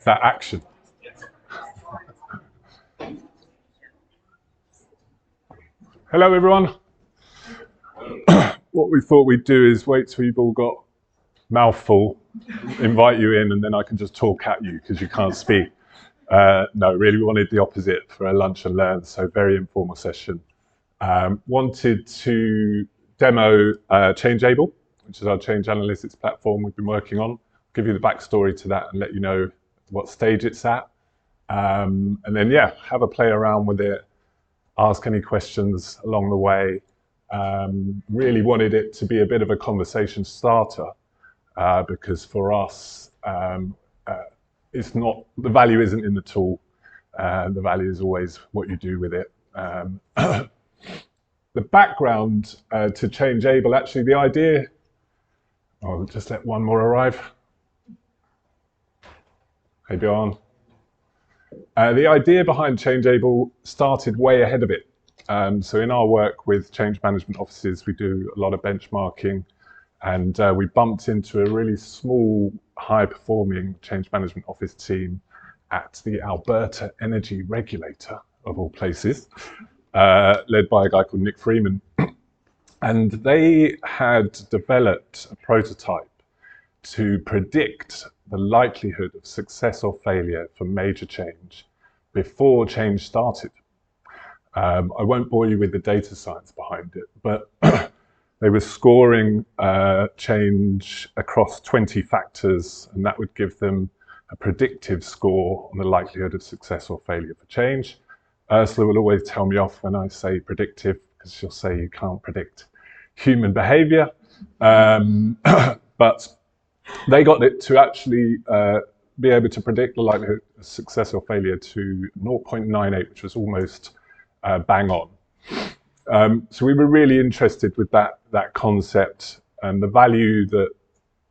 that action. Hello, everyone. What we thought we'd do is wait till you've all got mouthful, invite you in, and then I can just talk at you because you can't speak. No, really we wanted the opposite for a lunch and learn, so very informal session. Wanted to demo ChangeAble, which is our change analytics platform we've been working on. Give you the backstory to that and let you know what stage it's at. And then, yeah, have a play around with it, ask any questions along the way. Really wanted it to be a bit of a conversation starter because for us, it's not, the value isn't in the tool. The value is always what you do with it. The background to ChangeAble, actually the idea, I'll just let one more arrive. Hey, Bjorn. The idea behind ChangeAble started way ahead of it. So in our work with change management offices, we do a lot of benchmarking, and we bumped into a really small, high-performing change management office team at the Alberta Energy Regulator, of all places, led by a guy called Nick Freeman. And they had developed a prototype to predict the likelihood of success or failure for major change before change started. I won't bore you with the data science behind it, but they were scoring change across 20 factors, and that would give them a predictive score on the likelihood of success or failure for change. Ursula will always tell me off when I say predictive, because she'll say you can't predict human behavior. But they got it to actually be able to predict the likelihood of success or failure to 0.98, which was almost bang on. So we were really interested with that concept, and the value that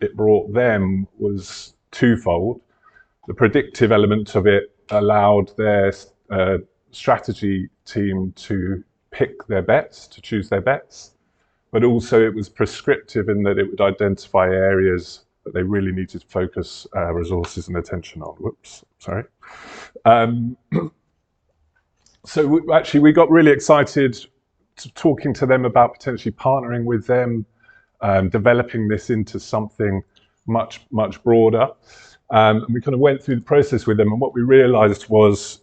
it brought them was twofold. The predictive element of it allowed their strategy team to pick their bets, to choose their bets, but also it was prescriptive in that it would identify areas that they really needed to focus resources and attention on. Whoops, sorry. So we got really excited talking to them about potentially partnering with them, developing this into something much broader. And we kind of went through the process with them, and what we realized was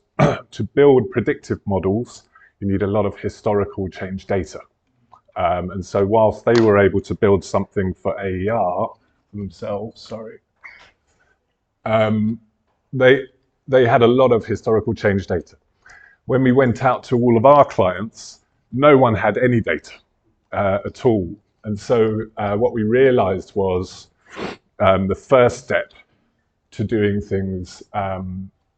to build predictive models, you need a lot of historical change data. And so whilst they were able to build something for AER themselves, they had a lot of historical change data. When we went out to all of our clients, no one had any data at all. And so what we realized was the first step to doing things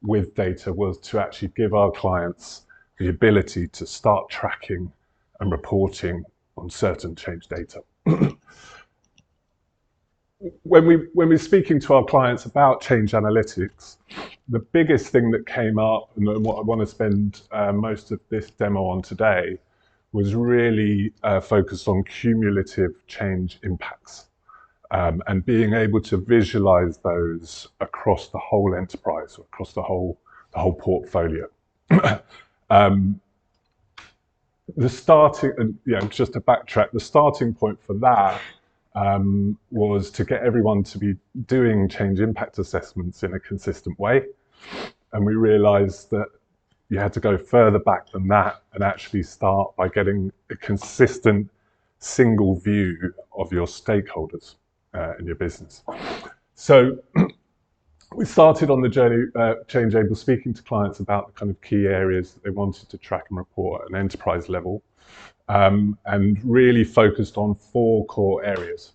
with data was to actually give our clients the ability to start tracking and reporting on certain change data. When we're speaking to our clients about change analytics, the biggest thing that came up, and what I want to spend most of this demo on today, was really focused on cumulative change impacts and being able to visualize those across the whole enterprise, across the whole portfolio. Just to backtrack, the starting point for that was to get everyone to be doing change impact assessments in a consistent way. And we realized that you had to go further back than that and actually start by getting a consistent single view of your stakeholders in your business. So we started on the journey, ChangeAble, speaking to clients about the kind of key areas that they wanted to track and report at an enterprise level, and really focused on 4 core areas.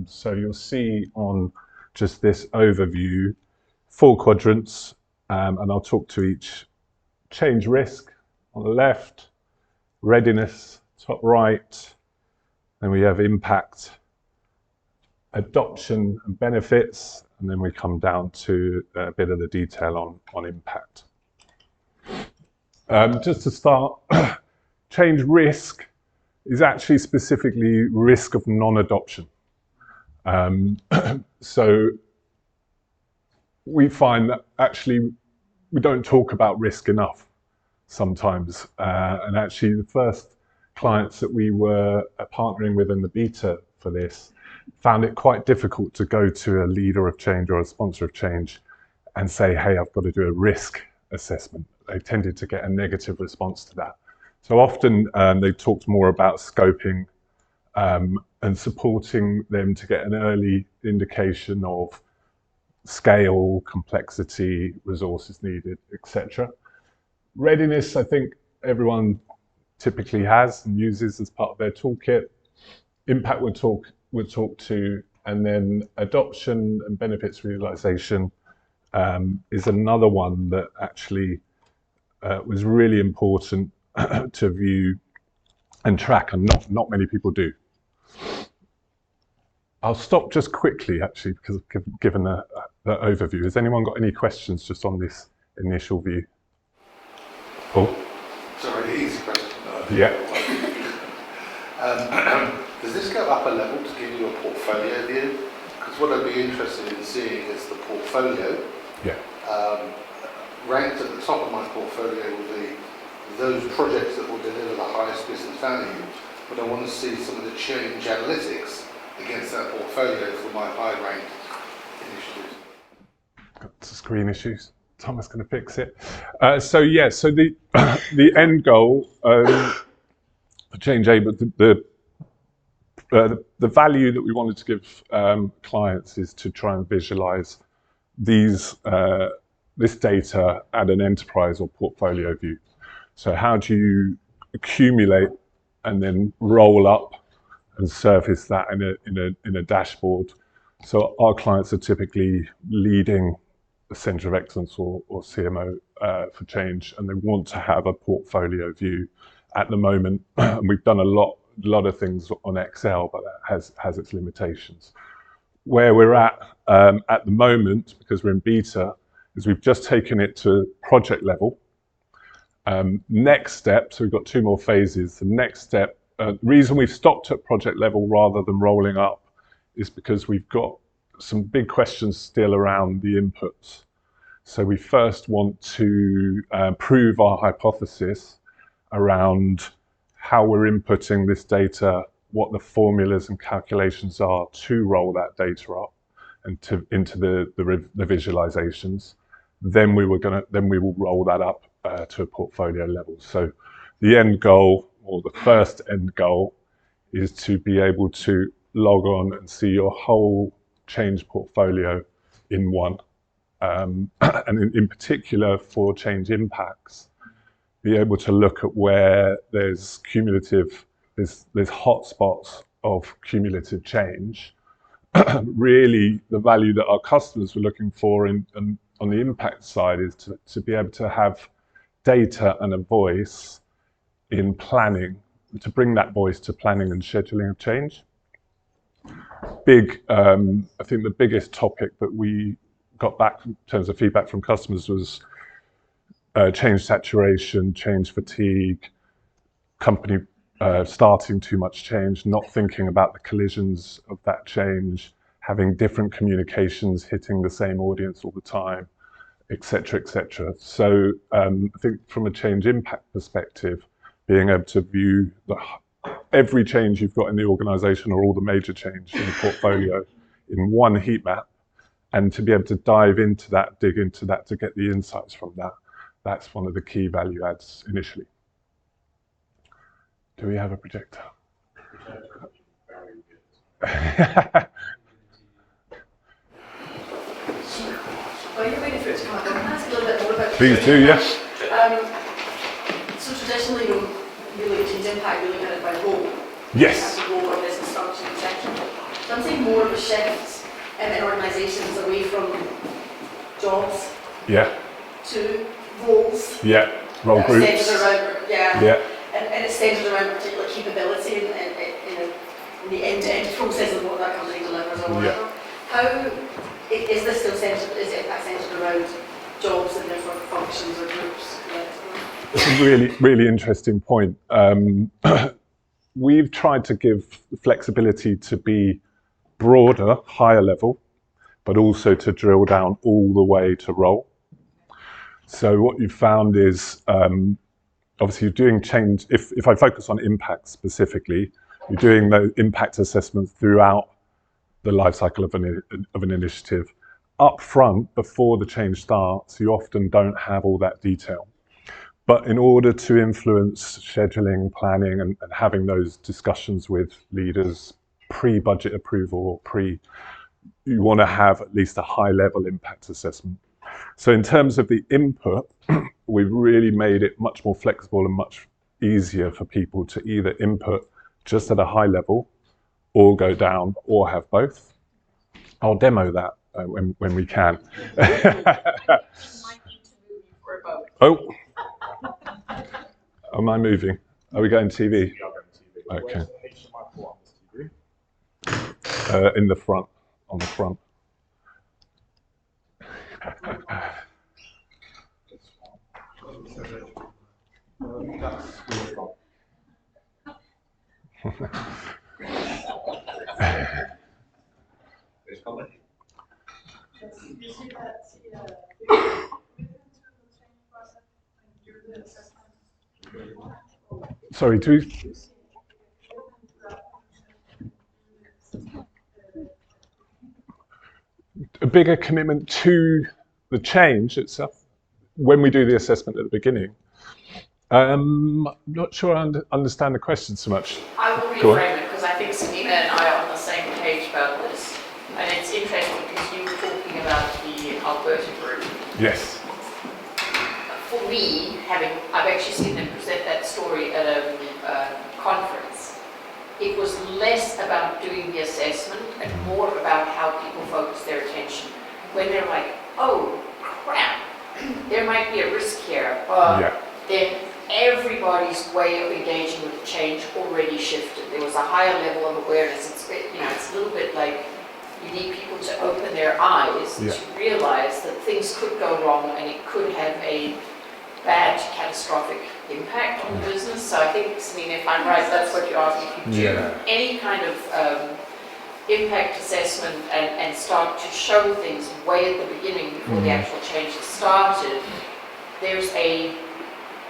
So you'll see on just this overview, 4 quadrants, and I'll talk to each. Change risk on the left, readiness, top right, then we have impact, adoption and benefits, and then we come down to a bit of the detail on impact. Just to start, change risk is actually specifically risk of non-adoption. So we find that actually we don't talk about risk enough sometimes. And actually the first clients that we were partnering with in the beta for this found it quite difficult to go to a leader of change or a sponsor of change and say, hey, I've got to do a risk assessment. They tended to get a negative response to that. So often they talked more about scoping and supporting them to get an early indication of scale, complexity, resources needed, etc. Readiness, I think everyone typically has and uses as part of their toolkit. Impact would talk to, and then adoption and benefits realization is another one that actually was really important to view and track, and not many people do. I'll stop just quickly, actually, because I've given the overview. Has anyone got any questions just on this initial view? Oh. Sorry, easy question. Yeah. Does this go up a level to give you a portfolio view? Because what I'd be interested in seeing is the portfolio. Yeah. Ranked at the top of my portfolio will be those projects that will deliver the highest business value, but I want to see some of the change analytics against that portfolio for my high-ranked initiatives. Got screen issues. Thomas going to fix it. So the end goal for ChangeAble, the value that we wanted to give clients is to try and visualize this data at an enterprise or portfolio view. So how do you accumulate and then roll up and surface that in a dashboard? So our clients are typically leading a Centre of Excellence or CMO for change, and they want to have a portfolio view at the moment. And we've done a lot of things on Excel, but that has its limitations. Where we're at the moment, because we're in beta, is we've just taken it to project level. Next step, so we've got 2 more phases. The next step, the reason we've stopped at project level rather than rolling up is because we've got some big questions still around the inputs. So we first want to prove our hypothesis around how we're inputting this data, what the formulas and calculations are to roll that data up and into the visualizations. Then we will roll that up to a portfolio level. So the end goal, or the first end goal, is to be able to log on and see your whole change portfolio in one. And in particular for change impacts, be able to look at where there's hotspots of cumulative change. Really, the value that our customers were looking for on the impact side is to be able to have data and a voice in planning, to bring that voice to planning and scheduling of change. I think the biggest topic that we got back in terms of feedback from customers was change saturation, change fatigue, company starting too much change, not thinking about the collisions of that change, having different communications hitting the same audience all the time, etc., etc. So I think from a change impact perspective, being able to view every change you've got in the organization or all the major change in the portfolio in one heat map, and to be able to dive into that, dig into that to get the insights from that, that's one of the key value adds initially. Do we have a projector? Well, you're waiting for it to come up. Can I ask a little bit more about it? Please do, yes. So traditionally, when we look at change impact, we look at it by role. Yes. As a role or business function, etc. So I'm seeing more of a shift in organisations away from jobs to roles. Yeah. Role groups. And it's centred around particular capability in the end-to-end process of what that company delivers or whatever. Yeah. How is this still centred? Is it centred around jobs and different functions or groups? It's a really, really interesting point. We've tried to give flexibility to be broader, higher level, but also to drill down all the way to role. So what you found is, obviously you're doing change, if I focus on impact specifically, you're doing the impact assessments throughout the life cycle of an initiative. Up front, before the change starts, you often don't have all that detail. But in order to influence scheduling, planning, and having those discussions with leaders pre-budget approval or you want to have at least a high-level impact assessment. So in terms of the input, we've really made it much more flexible and much easier for people to either input just at a high level or go down or have both. I'll demo that when we can. Oh, am I moving? Are we going TV? Okay. In the front, on the front. Sorry, a bigger commitment to the change itself when we do the assessment at the beginning. I'm not sure I understand the question so much. I will reframe it because I think Selina and I are on the same page about this. And it's interesting because you were talking about the Alberta group. Yes. For me, I've actually seen them present that story at a conference. It was less about doing the assessment and more about how people focus their attention. When they're like, oh crap, there might be a risk here. Then everybody's way of engaging with the change already shifted. There was a higher level of awareness. It's a little bit like you need people to open their eyes to realize that things could go wrong and it could have a bad, catastrophic impact on the business. So I think, Selina, if I'm right, that's what you're asking. If you do any kind of impact assessment and start to show things way at the beginning before the actual change has started, there's a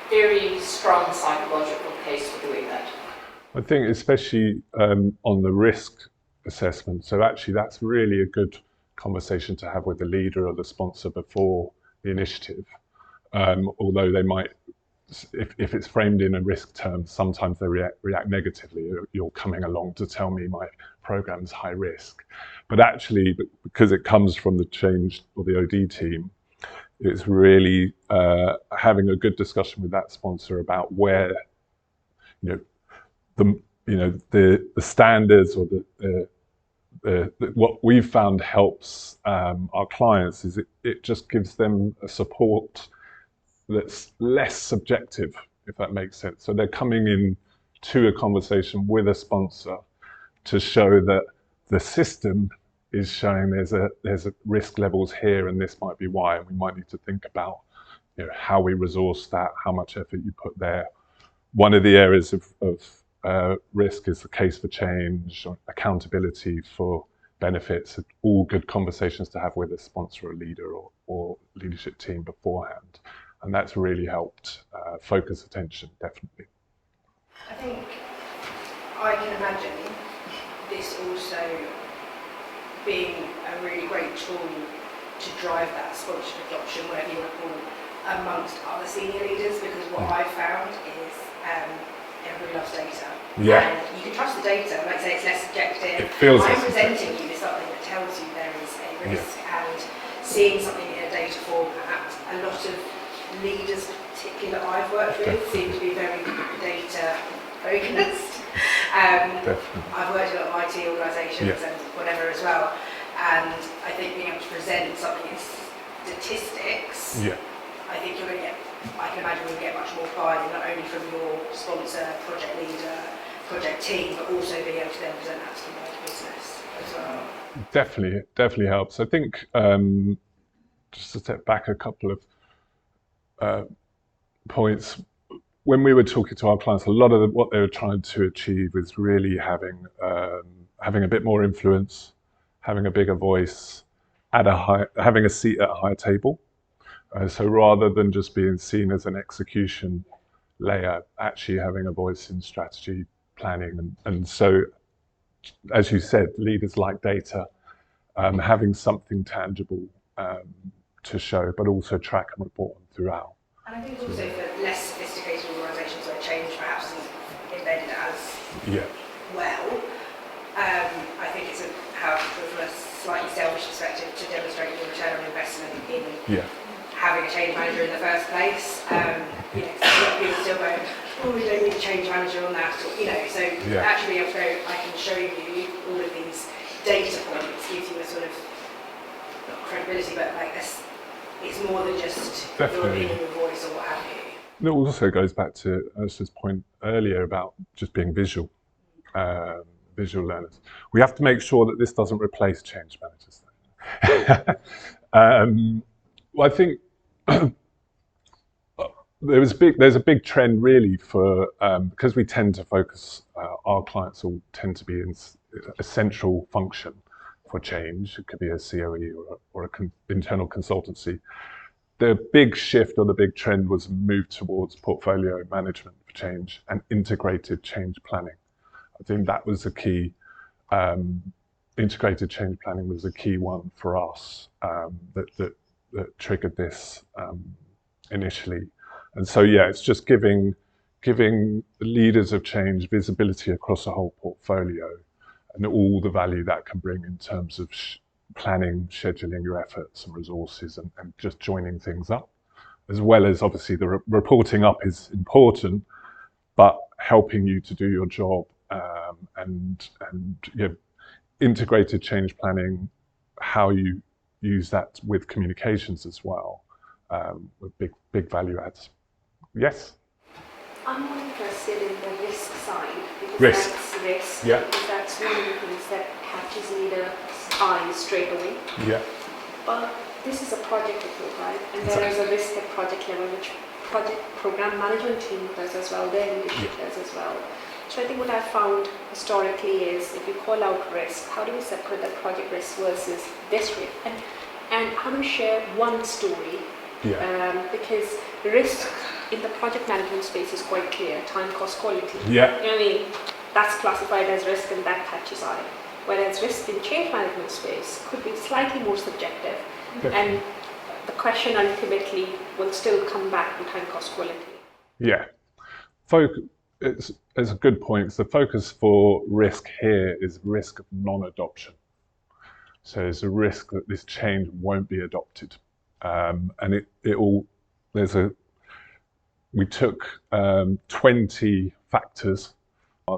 very strong psychological case for doing that. I think especially on the risk assessment, so actually that's really a good conversation to have with the leader or the sponsor before the initiative. Although they might, if it's framed in a risk term, sometimes they react negatively. You're coming along to tell me my program's high risk. But actually, because it comes from the change or the OD team, it's really having a good discussion with that sponsor about where, the standards or what we've found helps our clients is it just gives them a support that's less subjective, if that makes sense. So they're coming in to a conversation with a sponsor to show that the system is showing there's a risk levels here, and this might be why, and we might need to think about how we resource that, how much effort you put there. One of the areas of risk is the case for change, or accountability for benefits. All good conversations to have with a sponsor, or leader, or leadership team beforehand, and that's really helped focus attention, definitely. I think I can imagine this also being a really great tool to drive that sponsorship adoption, whatever you want to call it, amongst other senior leaders, because what I've found is everybody loves data. Yeah. And you can trust the data, like I say, it's less subjective. It feels I'm less presenting you with something that tells you there is a risk, and seeing something in a data format, a lot of leaders, particularly that I've worked with, seem to be very data focused. I've worked in a lot of IT organisations and whatever as well, and I think being able to present something in statistics, I think you're going to get, I can imagine we'll get much more buy-in, not only from your sponsor, project leader, project team, but also being able to then present that to the wider business as well. Definitely helps. I think just to step back a couple of points. When we were talking to our clients, a lot of what they were trying to achieve is really having a bit more influence, having a bigger voice, having a seat at a higher table. So rather than just being seen as an execution layer, actually having a voice in strategy planning. And so, as you said, leaders like data, having something tangible to show, but also track and report throughout. And I think also for less sophisticated organisations where change perhaps isn't embedded as well, I think it's from a slightly selfish perspective to demonstrate your return on investment in having a change manager in the first place. People still go, oh, we don't need a change manager on that, or, so actually being able to go, I can show you all of these data points, gives you a sort of, not credibility, but like this, it's more than just your opinion or voice or what have you. It also goes back to Ursula's point earlier about just being visual learners. We have to make sure that this doesn't replace change managers. Well, I think there's a big trend really for, because we tend to focus, our clients all tend to be in a central function for change. It could be a COE or an internal consultancy. The big shift or the big trend was a move towards portfolio management for change and integrated change planning. I think that was the key. Integrated change planning was a key one for us that triggered this initially. And so, it's just giving leaders of change visibility across a whole portfolio and all the value that can bring in terms of planning, scheduling your efforts and resources and just joining things up, as well as obviously the reporting up is important, but helping you to do your job and integrated change planning, how you use that with communications as well, with big value adds. Yes? I'm more interested in the risk side. Risk. That's risk. Yeah. Because that's one of the things that catches leaders' eyes straight away. Yeah. But this is a project approach, right? And there is a risk at project level, which project program management team does as well, their leadership does as well. So I think what I've found historically is if you call out risk, how do we separate the project risk versus this risk? And how do we share one story? Because risk in the project management space is quite clear, time, cost, quality. Yeah. You know what I mean? That's classified as risk and that catches eye. Whereas risk in change management space could be slightly more subjective. And the question ultimately will still come back to time, cost, quality. Yeah. It's a good point. The focus for risk here is risk of non-adoption. So there's a risk that this change won't be adopted. And we took 20 factors,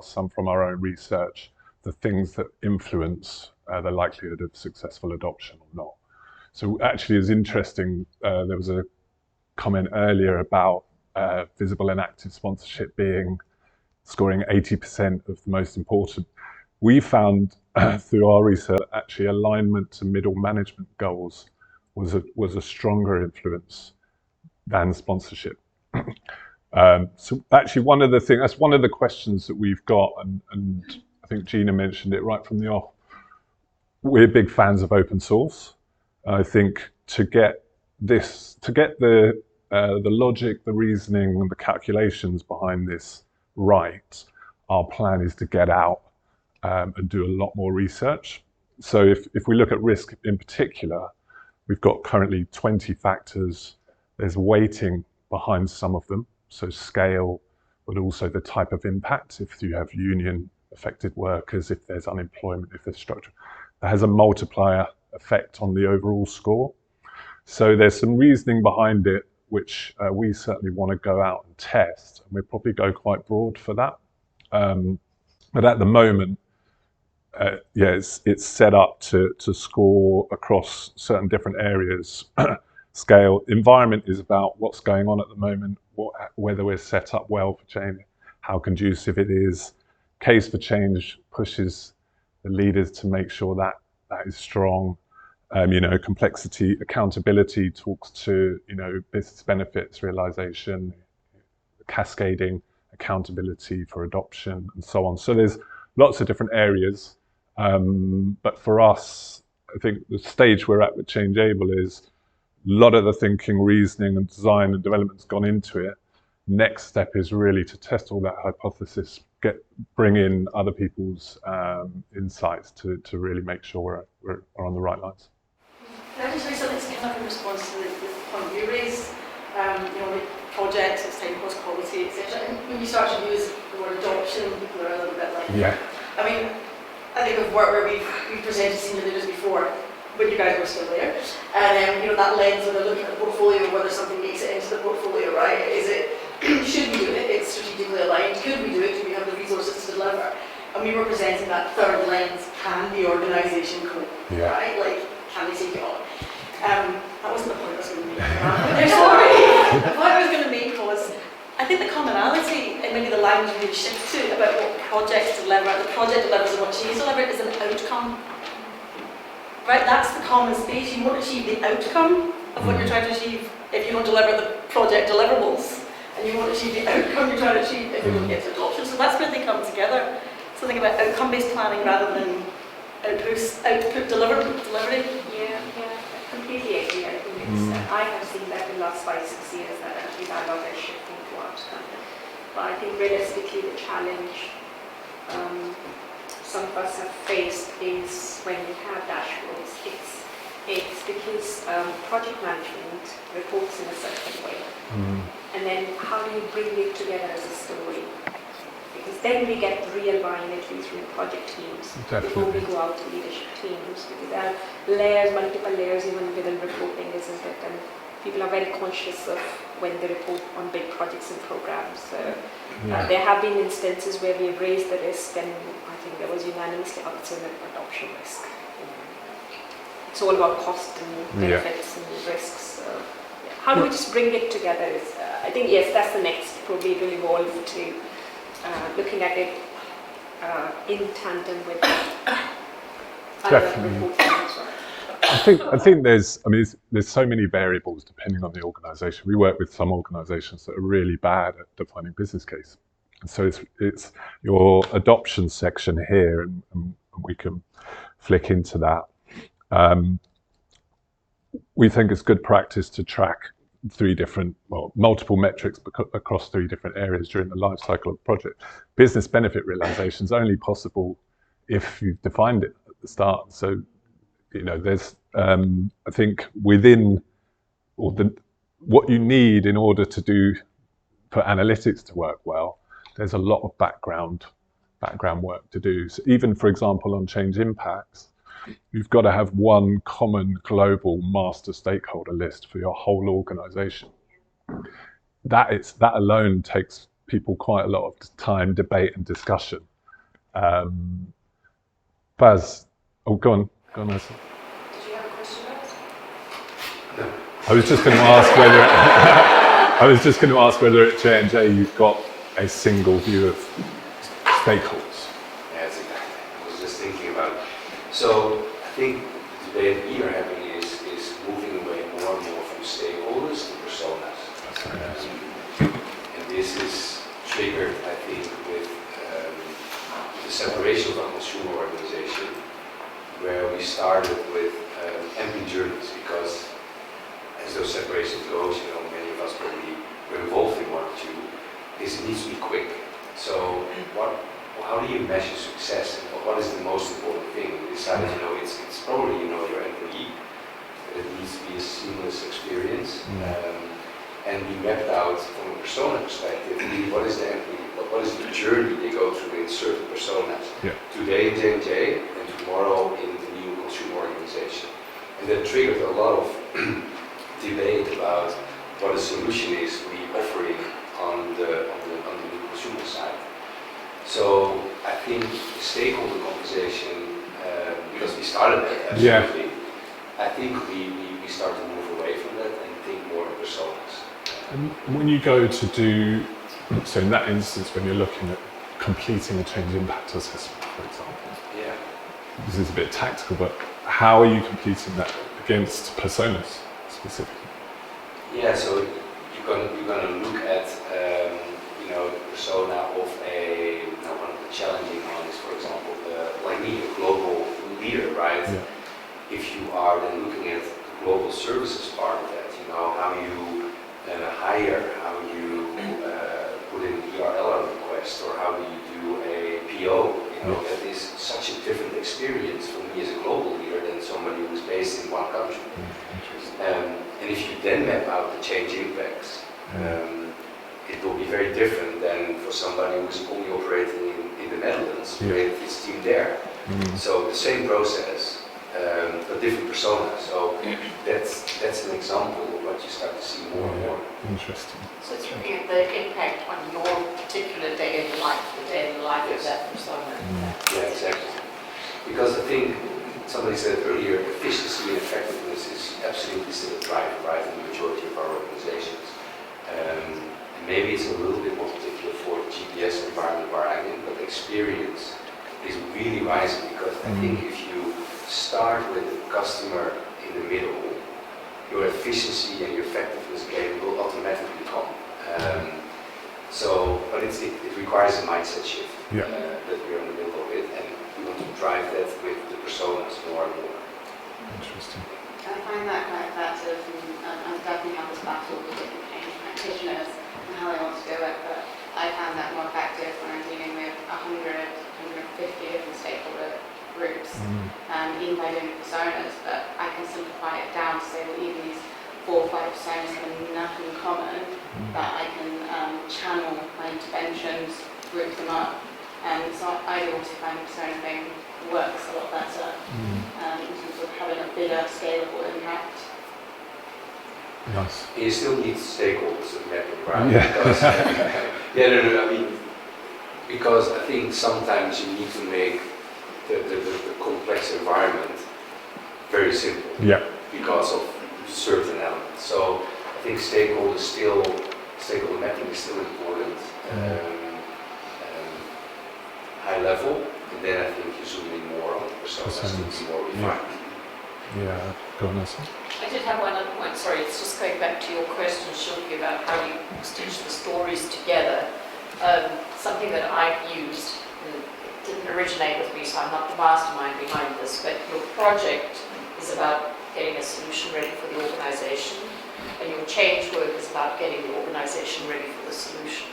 some from our own research, the things that influence the likelihood of successful adoption or not. So actually it's interesting, there was a comment earlier about visible and active sponsorship scoring 80% of the most important. We found through our research, actually alignment to middle management goals was a stronger influence than sponsorship. So actually that's one of the questions that we've got, and I think Gina mentioned it right from the off. We're big fans of open source. I think to get the logic, the reasoning, and the calculations behind this right, our plan is to get out and do a lot more research. So if we look at risk in particular, we've got currently 20 factors. There's weighting behind some of them, so scale, but also the type of impact. If you have union affected workers, if there's unemployment, if there's structure, that has a multiplier effect on the overall score. So there's some reasoning behind it, which we certainly want to go out and test, and we'll probably go quite broad for that. But at the moment, it's set up to score across certain different areas. Scale, environment is about what's going on at the moment, whether we're set up well for change, how conducive it is. Case for change pushes the leaders to make sure that is strong. Complexity, accountability talks to, business benefits realization, cascading, accountability for adoption, and so on. So there's lots of different areas. But for us, I think the stage we're at with ChangeAble is a lot of the thinking, reasoning, and design and development's gone into it. Next step is really to test all that hypothesis, bring in other people's insights to really make sure we're on the right lines. Can I just say something kind of in response to the point you raised? With projects, it's time, cost, quality, etc. And when you start to use the word adoption, people are a little bit like, yeah. I mean, I think of work where we've presented senior leaders before, when you guys were still there, and that lens when they're looking at the portfolio, whether something makes it into the portfolio, right? Is it, should we do it? It's strategically aligned. Could we do it? Do we have the resources to deliver? And we were presenting that third lens, can the organisation cope, right? Like, can they take it on? That wasn't the point I was going to make. Sorry. The point I was going to make was, I think the commonality, and maybe the language we need to shift to about what projects deliver, the project delivers and what change delivers is an outcome. Right, that's the common space. You won't achieve the outcome of what you're trying to achieve if you don't deliver the project deliverables. And you won't achieve the outcome you're trying to achieve if you don't get to adoption. So that's where they come together. Something about outcome-based planning rather than output delivery. Yeah, I completely agree. I think it's, I have seen that in the last 5-6 years that I think our lot is shifting to outcome. But I think realistically the challenge some of us have faced is when we have dashboards, it's because project management reports in a certain way. And then how do you bring it together as a story? Because then we get real buy-in, at least from the project teams, before we go out to leadership teams, because there are layers, multiple layers even within reporting, isn't it? And people are very conscious of when they report on big projects and programs. So there have been instances where we have raised the risk, and I think there was unanimously outside an adoption risk. It's all about cost and benefits and risks. So, how do we just bring it together? I think, yes, that's the next, probably it will evolve to looking at it in tandem with other reporting as well. I think there's so many variables depending on the organisation. We work with some organisations that are really bad at defining business case. And so it's your adoption section here, and we can flick into that. We think it's good practice to track multiple metrics across 3 different areas during the life cycle of the project. Business benefit realization is only possible if you've defined it at the start. So, there's, I think within, what you need in order for analytics to work well, there's a lot of background work to do. So even, for example, on Change Impacts, you've got to have one common global master stakeholder list for your whole organization. That alone takes people quite a lot of time, debate and discussion. Baz, go on, Ursula. Did you have a question, Baz? No. I was just going to ask whether at J&J you've got a single view of stakeholders. Yes, exactly. I was just thinking about it. So I think the debate we are having is moving away more and more from stakeholders to personas. And this is triggered, I think, with the separation of our consumer organization, where we started with empty journeys, because as those separations goes, many of us probably were involved in one or two, is it needs to be quick. So how do you measure success, and what is the most important thing? We decided, it's probably, your employee, that it needs to be a seamless experience. And we mapped out from a persona perspective, really what is the employee, what is the journey they go through in certain personas. Today in J&J and tomorrow in the new consumer organization. And that triggered a lot of debate about what a solution is we offering on the new consumer side. So I think the stakeholder conversation, because we started that absolutely, I think we start to move away from that and think more in personas. And when you go to do, so in that instance, when you're looking at completing a change impact assessment, for example, this is a bit tactical, but how are you completing that against personas specifically? Yeah, so you're going to look at the persona of one of the challenging ones, for example, like me, a global leader, right? if you are then looking at the global services part of that, you know, how you hire, how you put in ERL request, or how do you do a PO, you know, that is such a different experience for me as a global leader than somebody who's based in one country. And if you then map out the change impacts, it will be very different than for somebody who's only operating in the Netherlands with his team there. So the same process, but different personas. So that's an example of what you start to see more and more. Interesting. So it's looking at the impact on your particular day in life, the day in the life of that persona. Yeah, exactly. Because I think somebody said earlier, efficiency and effectiveness is absolutely still a driver, right, in the majority of our organizations. And maybe it's a little bit more particular for the GPS environment where I'm in, but experience is really rising, because I think if you start with the customer in the middle, your efficiency and your effectiveness gain will automatically come. But it requires a mindset shift that we're in the middle of it, and we want to drive that with the personas more and more. Interesting. I find that quite effective, and I'm definitely have this battle with different change practitioners and how they want to do it, but I found that more effective when I'm dealing with 100, 150 different stakeholder groups, even by doing personas, but I can simplify it down to say that even these 4 or 5 personas have enough in common that I can channel my interventions, group them up, and so I do also find the persona thing works a lot better in terms of having a bigger scalable impact. Nice. You still need stakeholders in that environment. Yeah. Because, I mean, because I think sometimes you need to make the complex environment very simple. Yeah. Because of certain elements. So I think stakeholder mapping is still important. High level, and then I think you zoom in more on the personas to be more refined. Yeah. Go on, Nessa. I did have one other point, sorry, it's just going back to your question, Shilpi, about how you stitch the stories together. Something that I've used, and it didn't originate with me, so I'm not the mastermind behind this, but your project is about getting a solution ready for the organization, and your change work is about getting the organization ready for the solution.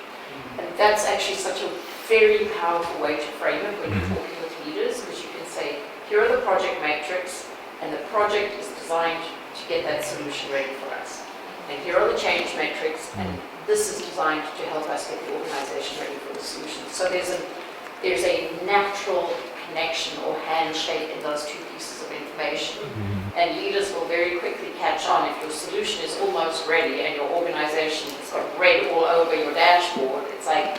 And that's actually such a very powerful way to frame it when you're talking with leaders, because you can say, here are the project matrix, and the project is designed to get that solution ready for us. And here are the change metrics, and this is designed to help us get the organization ready for the solution. So there's a natural connection or handshake in those two pieces of information. And leaders will very quickly catch on if your solution is almost ready and your organization has got red all over your dashboard. It's like,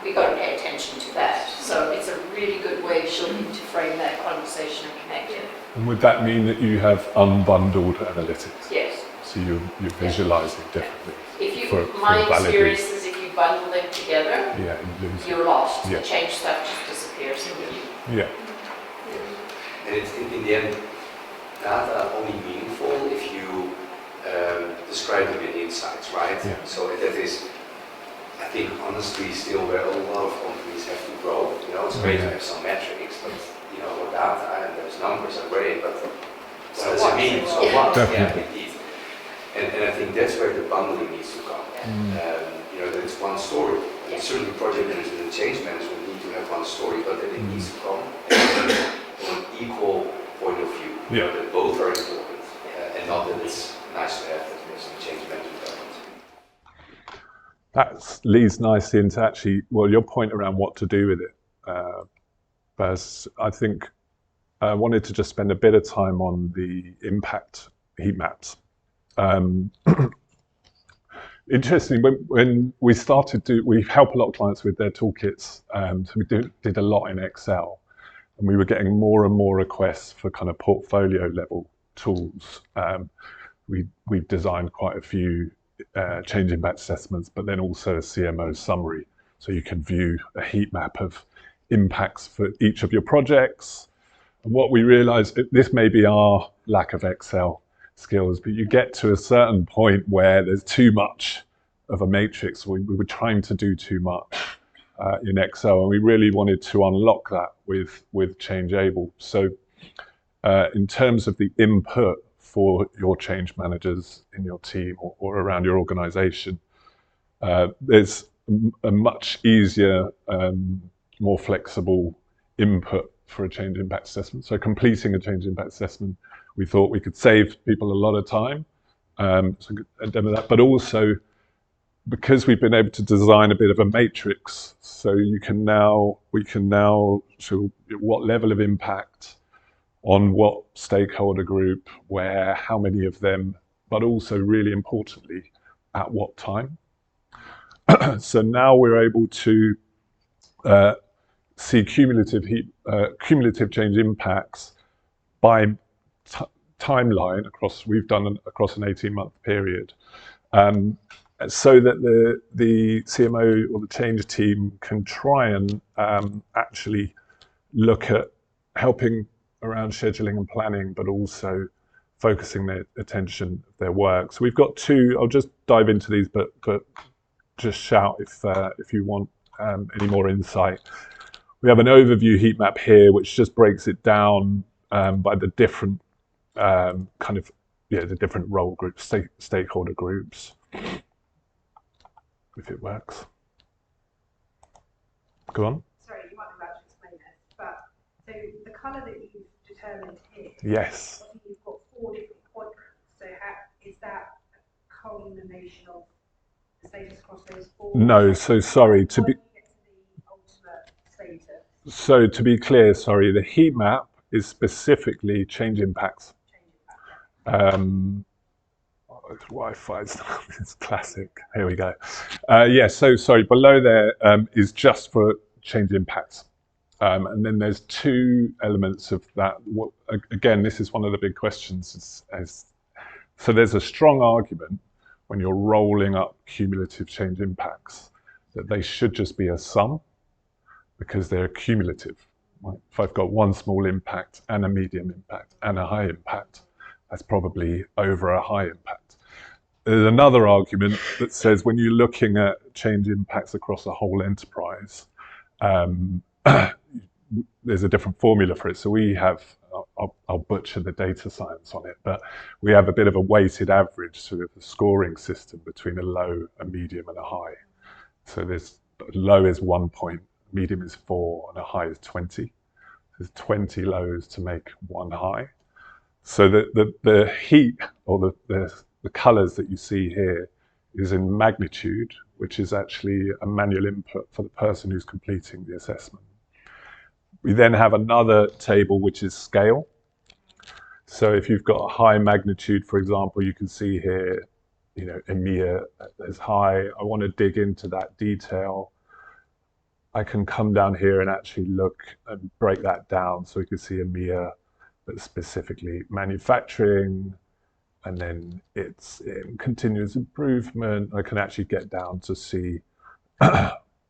we've got to pay attention to that. So it's a really good way, Shilpi, to frame that conversation and connect it. And would that mean that you have unbundled analytics? Yes. So you're visualizing differently. My experience is if you bundle them together, you're lost. Yeah. The change stuff just disappears immediately. Yeah. And it's in the end, data are only meaningful if you describe them in insights, right? Yeah. So that is, I think, honestly, still where a lot of companies have to grow. You know, it's great to have some metrics, but you know, with data and those numbers are great, but what does it mean? So what? Yeah, indeed. And I think that's where the bundling needs to come. You know, that it's one story. And certainly project management and change management need to have one story, but then it needs to come from an equal point of view. You know, that both are important, and not that it's nice to have that there's some change management elements. That leads nicely into actually, your point around what to do with it. But I think I wanted to just spend a bit of time on the impact heat maps. Interesting, when we started we help a lot of clients with their toolkits, so we did a lot in Excel, and we were getting more and more requests for kind of portfolio level tools. We designed quite a few change impact assessments, but then also a CMO summary, so you can view a heat map of impacts for each of your projects. And what we realized, this may be our lack of Excel skills, but you get to a certain point where there's too much of a matrix. We were trying to do too much in Excel, and we really wanted to unlock that with ChangeAble. So in terms of the input for your change managers in your team or around your organisation, there's a much easier, more flexible input for a change impact assessment. So completing a change impact assessment, we thought we could save people a lot of time. So a demo of that, but also because we've been able to design a bit of a matrix, so we can now show what level of impact on what stakeholder group, where, how many of them, but also really importantly, at what time. So now we're able to see cumulative change impacts by timeline across. We've done across an 18-month period, so that the CMO or the change team can try and actually look at helping around scheduling and planning, but also focusing their attention of their work. So we've got two. I'll just dive into these, but just shout if you want any more insight. We have an overview heat map here, which just breaks it down by the different the different role groups, stakeholder groups. If it works. Go on. Sorry, you might be about to explain this, but so the colour that you've determined here. Yes. You've got 4 different quadrants. So is that a culmination of the status across those 4? No. So sorry to be. So to be clear, sorry, the heat map is specifically change impacts. Wi-Fi is classic. Here we go. So sorry, below there is just for change impacts. And then there's 2 elements of that. Again, this is one of the big questions. So there's a strong argument when you're rolling up cumulative change impacts that they should just be a sum because they're cumulative. Right? If I've got one small impact and a medium impact and a high impact, that's probably over a high impact. There's another argument that says when you're looking at change impacts across a whole enterprise, there's a different formula for it. So we have, I'll butcher the data science on it, but we have a bit of a weighted average sort of a scoring system between a low, a medium, and a high. So there's low is 1 point, medium is 4, and a high is 20. There's 20 lows to make 1 high. So the heat or the colors that you see here is in magnitude, which is actually a manual input for the person who's completing the assessment. We then have another table, which is scale. So if you've got a high magnitude, for example, you can see here, EMEA is high. I want to dig into that detail. I can come down here and actually look and break that down. So we can see EMEA, but specifically manufacturing, and then it's in continuous improvement. I can actually get down to see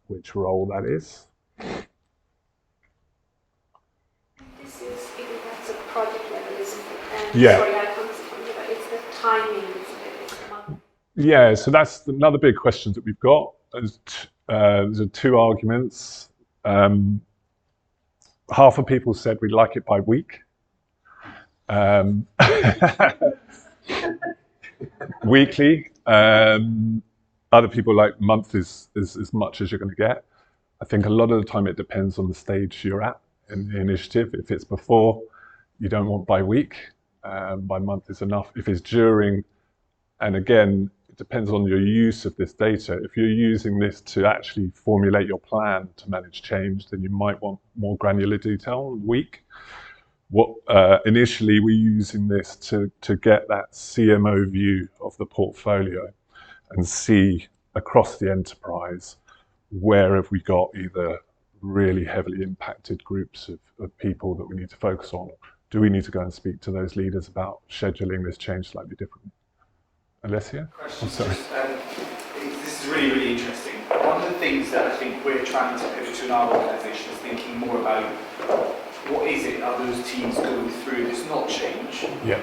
which role that is. That's a project level, isn't it? Yeah. Sorry, I can't see from you, but it's the timing, isn't it? It's the month. Yeah, so that's another big question that we've got. There's 2 arguments. Half of people said we like it by week. Weekly. Other people like month is as much as you're going to get. I think a lot of the time it depends on the stage you're at in the initiative. If it's before, you don't want by week. By month is enough. If it's during, and again, it depends on your use of this data. If you're using this to actually formulate your plan to manage change, then you might want more granular detail week. Initially, we're using this to get that CMO view of the portfolio and see across the enterprise where have we got either really heavily impacted groups of people that we need to focus on. Do we need to go and speak to those leaders about scheduling this change slightly differently? Alessia? Question. Sorry. This is really, really interesting. One of the things that I think we're trying to pivot to in our organisation is thinking more about what is it are those teams going through that's not change. Yeah.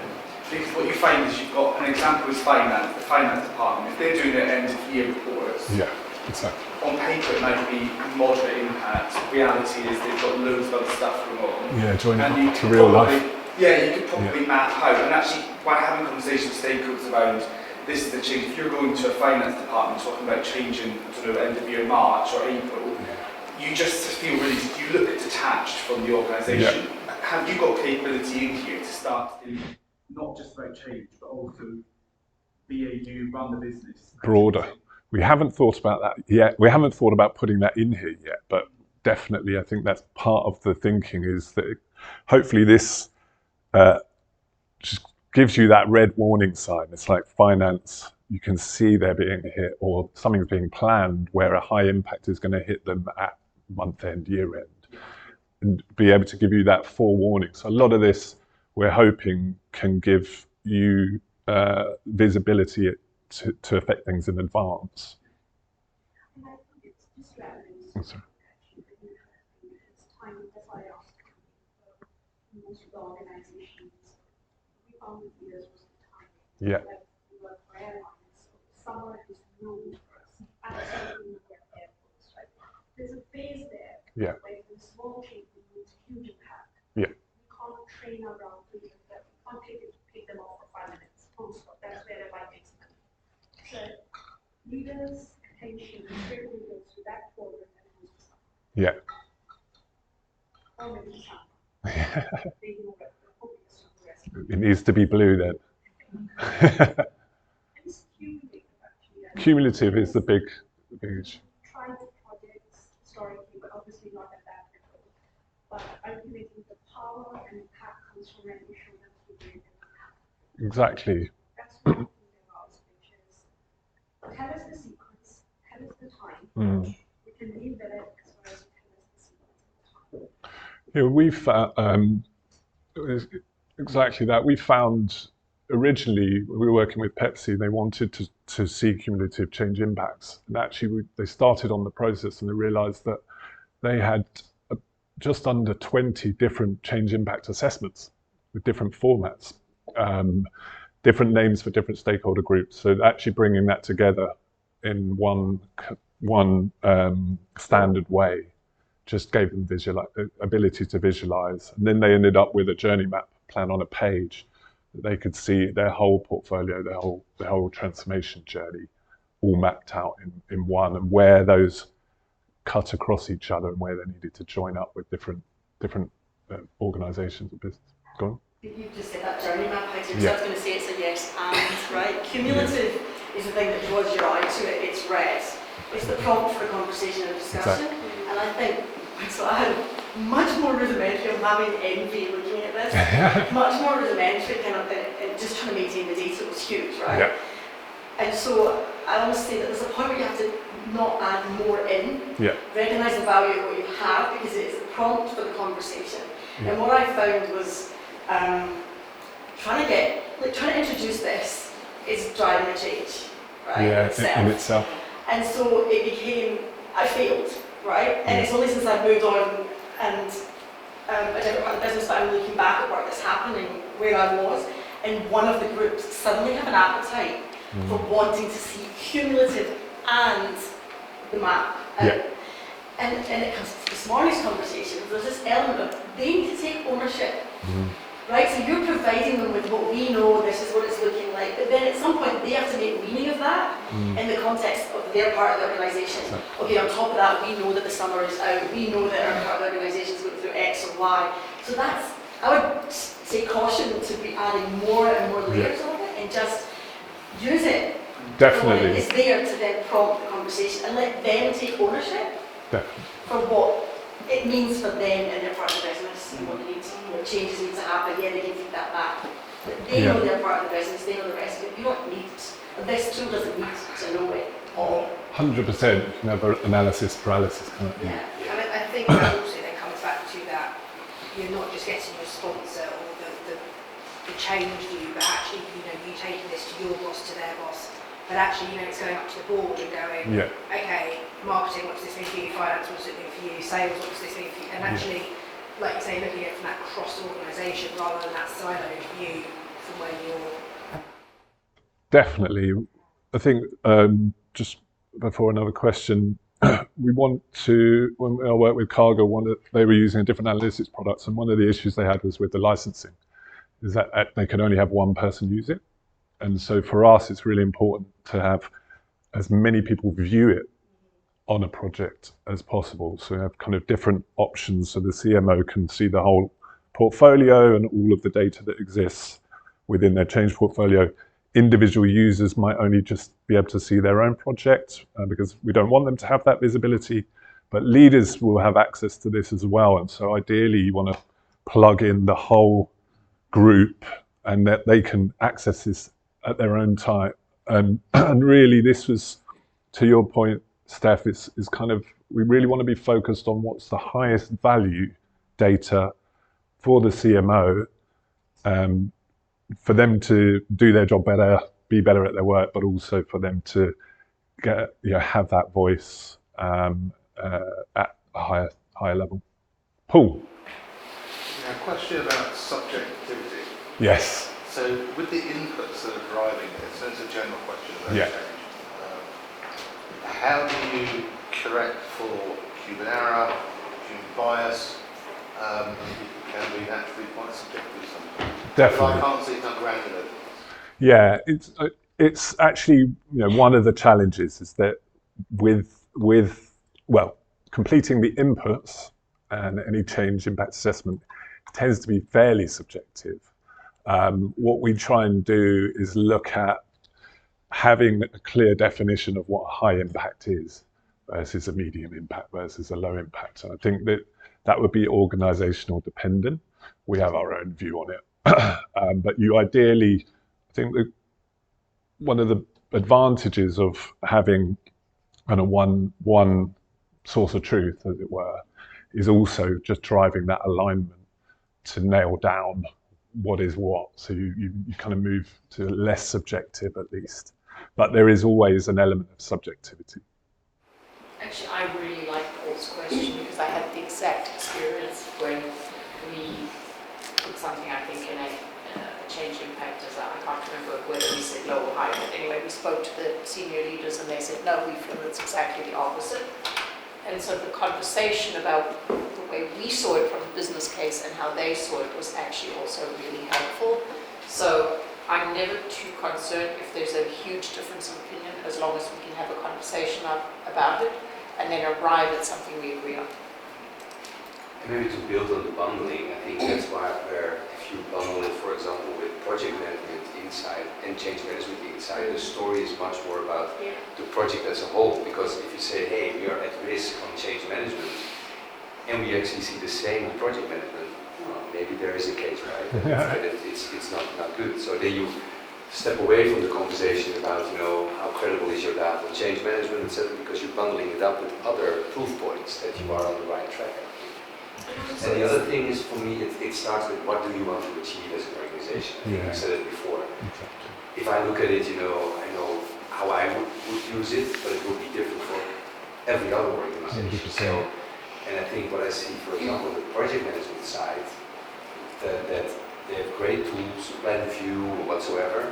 Because what you find is you've got, an example is finance, the finance department. If they're doing their end of year reports, Yeah, exactly. on paper it might be moderate impact. Reality is they've got loads of other stuff going on. Yeah, joining And you up to can real probably, life. Yeah, you could probably map out, and actually by having conversations with stakeholders around this is the change. If you're going to a finance department talking about changing, I don't know, end of year March or April, you just feel really, you look detached from the organisation. Have you got capability in here to start to do not just about change, but also BAU, run the business? Broader. We haven't thought about that yet. We haven't thought about putting that in here yet, but definitely I think that's part of the thinking, is that hopefully this just gives you that red warning sign. It's like finance, you can see they're being hit, or something's being planned where a high impact is going to hit them at month end, year end, and be able to give you that forewarning. So a lot of this we're hoping can give you visibility to affect things in advance. And I think it's just relevant. Oh, sorry. It's time, that's why I asked most of the organizations, we found that years was the time. Yeah. Like we work for airlines, so summer is known for us. Absolutely not their airports, right? There's a phase there where the small change means huge impact. Yeah. We can't train around people that we can't take them off for 5 minutes. Full stop. That's where everybody makes money. So leaders' attention is really goes to that forward and it goes to summer. Yeah. Or maybe summer. They know that the focus on the rest. It needs to be blue then. And it's cumulative actually. Cumulative is the big issue. Tried projects historically, but obviously not at that level. But ultimately the power and impact comes from when we show them through the impact. Exactly. That's what I think they're asked, which is tell us the sequence, tell us the time. We can leave that as far as you tell us the sequence and the time. Yeah, we've exactly that. We found originally we were working with Pepsi, they wanted to see cumulative change impacts. And actually they started on the process and they realized that they had just under 20 different change impact assessments with different formats, different names for different stakeholder groups. So actually bringing that together in one standard way just gave them ability to visualize. And then they ended up with a journey map plan on a page that they could see their whole portfolio, their whole transformation journey all mapped out in one, and where those cut across each other and where they needed to join up with different organizations or business. Go on. You just said that journey map, I was going to say it's a yes and, right? Cumulative is the thing that draws your eye to it, it's red. It's the prompt for a conversation and discussion. Exactly. And I think, so I had much more rudimentary, I'm having envy looking at this, much more rudimentary kind of, and just trying to maintain the data was huge, right? Yeah. And so I almost say that there's a point where you have to not add more in, recognise the value of what you have, because it is a prompt for the conversation. Yeah. And what I found was trying to introduce this is driving a change, right? Yeah, in itself. And so it became, I failed, right? And it's only since I've moved on and a different part of the business that I'm looking back at work that's happening where I was, and one of the groups suddenly have an appetite for wanting to see cumulative and the map. And it comes to this morning's conversation, there's this element of they need to take ownership. Right, so you're providing them with what we know, this is what it's looking like, but then at some point they have to make meaning of that in the context of their part of the organisation. Okay, on top of that, we know that the summer is out, we know that our part of the organisation is going through X or Y. So that's, I would say caution to be adding more and more layers of it and just use it. Definitely. It's there to then prompt the conversation and let them take ownership for what it means for them and their part of the business, what they need to, changes need to happen, they can feed that back. But they know their part of the business, they know the rest of it. You don't need, this tool doesn't need to know it all. 100%, you can have analysis paralysis, can't you? Yeah, and I think that also then comes back to that, you're not just getting your sponsor or the change view, but actually, you taking this to your boss, to their boss. But actually, it's going up to the board and going, okay, marketing, what does this mean for you? Finance, what does it mean for you? Sales, what does this mean for you? And actually, like you say, looking at it from that cross-organisation rather than that siloed view from where you're. Definitely. I think, just before another question, we want to, when I worked with Cargo, they were using a different analytics products, and one of the issues they had was with the licensing. is that they can only have one person use it. And so for us, it's really important to have as many people view it on a project as possible. So we have kind of different options so the CMO can see the whole portfolio and all of the data that exists within their change portfolio. Individual users might only just be able to see their own project because we don't want them to have that visibility, but leaders will have access to this as well. And so ideally you want to plug in the whole group and that they can access this at their own time. And really this was, to your point, Steph, is kind of, we really want to be focused on what's the highest value data for the CMO, for them to do their job better, be better at their work, but also for them to get, have that voice at a higher level. Paul. Now, a question about subjectivity. Yes. So with the inputs that are driving it, so it's a general question about change. How do you correct for human error, human bias? People can be naturally quite subjective sometimes. Definitely. I can't see it granular. Yeah, it's actually one of the challenges is that with completing the inputs and any change impact assessment tends to be fairly subjective. What we try and do is look at having a clear definition of what a high impact is versus a medium impact versus a low impact. And I think that would be organizational dependent. We have our own view on it. But you ideally, I think that one of the advantages of having kind of one source of truth, as it were, is also just driving that alignment to nail down what is what. So you kind of move to less subjective at least. But there is always an element of subjectivity. Actually, I really like Paul's question because I had the exact experience when we put something, I think, in a change impact as I can't remember whether we said low or high, but anyway, we spoke to the senior leaders and they said, no, we feel it's exactly the opposite. And so the conversation about the way we saw it from the business case and how they saw it was actually also really helpful. So I'm never too concerned if there's a huge difference of opinion, as long as we can have a conversation about it and then arrive at something we agree on. And maybe to build on the bundling, I think that's why if you bundle it, for example, with project management inside and change management inside, the story is much more about the project as a whole. Because if you say, hey, we are at risk on change management, and we actually see the same with project management, well, maybe there is a case, right? That it's not good. So then you step away from the conversation about, how credible is your data on change management, etc., because you're bundling it up with other proof points that you are on the right track. And the other thing is, for me, it starts with what do you want to achieve as an organization. I think I said it before. Exactly. If I look at it, I know how I would use it, but it would be different for every other organization. So, and I think what I see, for example, the project management side, that they have great tools, plan view or whatsoever,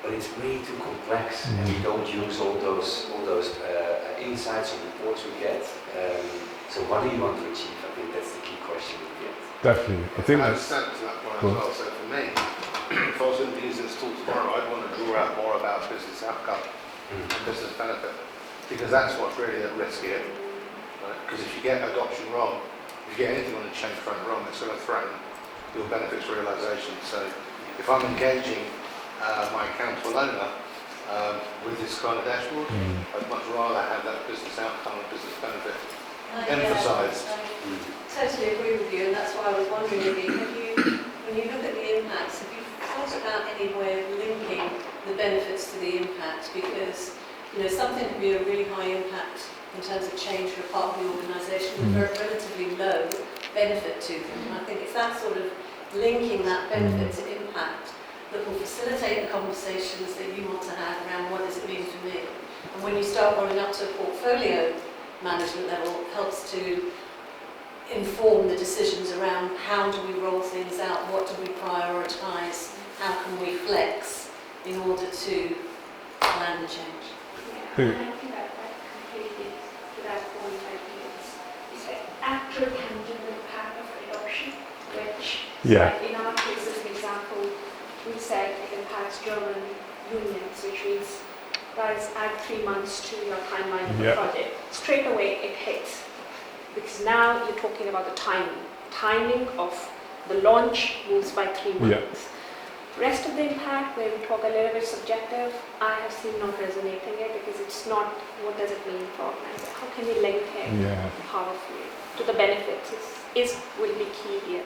but it's way too complex, and we don't use all those insights and reports we get. So what do you want to achieve? I think that's the key question we get. Definitely. I think I that's understand to that point as well. So for me, if I was going to be using this tool tomorrow, I'd want to draw out more about business outcome and business benefit, because that's what's really at risk here. Right? Because if you get adoption wrong, if you get anything on the change front wrong, it's going to threaten your benefits realisation. So if I'm engaging my accountable owner with this kind of dashboard, I'd much rather have that business outcome and business benefit emphasised. I totally agree with you, and that's why I was wondering, Ibi, when you look at the impacts, have you thought about any way of linking the benefits to the impact? Because something could be a really high impact in terms of change for a part of the organisation with a relatively low benefit to them. And I think it's that sort of linking that benefit to impact that will facilitate the conversations that you want to have around what does it mean for me. And when you start rolling up to a portfolio management level, helps to inform the decisions around how do we roll things out, what do we prioritise, how can we flex in order to plan the change. Yeah, and I think that completely to that point is the actual tangible part of adoption, which like in our case as an example said it impacts German unions, which means guys add 3 months to your timeline of the Yeah. project. Straight away it hits, because now you're talking about the timing of the launch moves by 3 Yeah. months. Rest of the impact, where we talk a little bit subjective, I have seen not resonating it, because it's not what does it mean for organizers. How can we link it Yeah. powerfully to the benefits will be key here.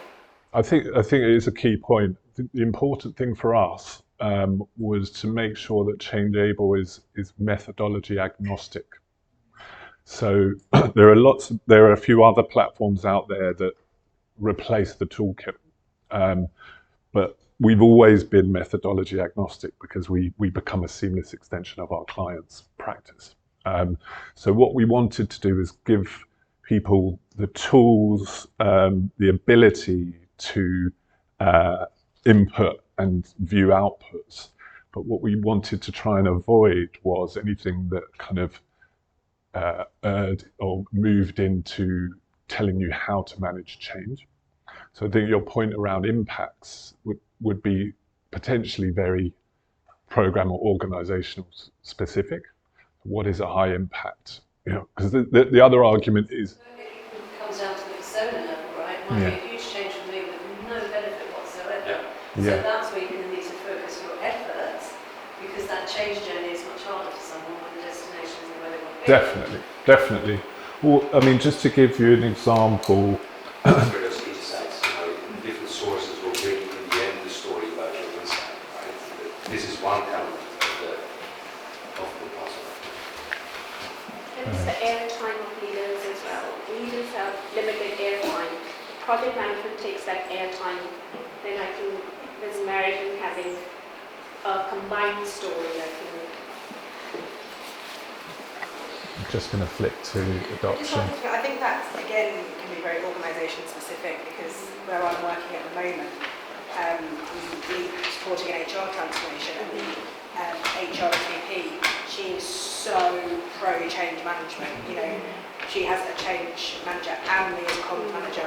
I think it is a key point. The important thing for us was to make sure that ChangeAble is methodology agnostic. So there are a few other platforms out there that replace the toolkit, but we've always been methodology agnostic because we become a seamless extension of our clients' practice. So what we wanted to do is give people the tools, the ability to input and view outputs. But what we wanted to try and avoid was anything that kind of erred or moved into telling you how to manage change. So I think your point around impacts would be potentially very program or organizational specific. What is a high impact? You know, because the other argument is It comes down to the persona level, right? It might be a huge change for me with no benefit whatsoever. So Yeah. that's where you're going to need to focus your efforts, because that change journey is much harder for someone when the destination isn't where they want to be. definitely. Well, I mean, just to give you an example. That's where those insights, different sources will bring in the end the story about your insight, right? This is one element of the puzzle. And it's the airtime of leaders as well. Leaders have limited airtime. Project management takes that airtime. Then I think there's merit in having a combined story. I'm just going to flick to adoption. I think that, again, can be very organisation specific, because where I'm working at the moment, we're supporting an HR transformation, and the HR VP, she is so pro change management. You know, she has a change manager and me as a comms manager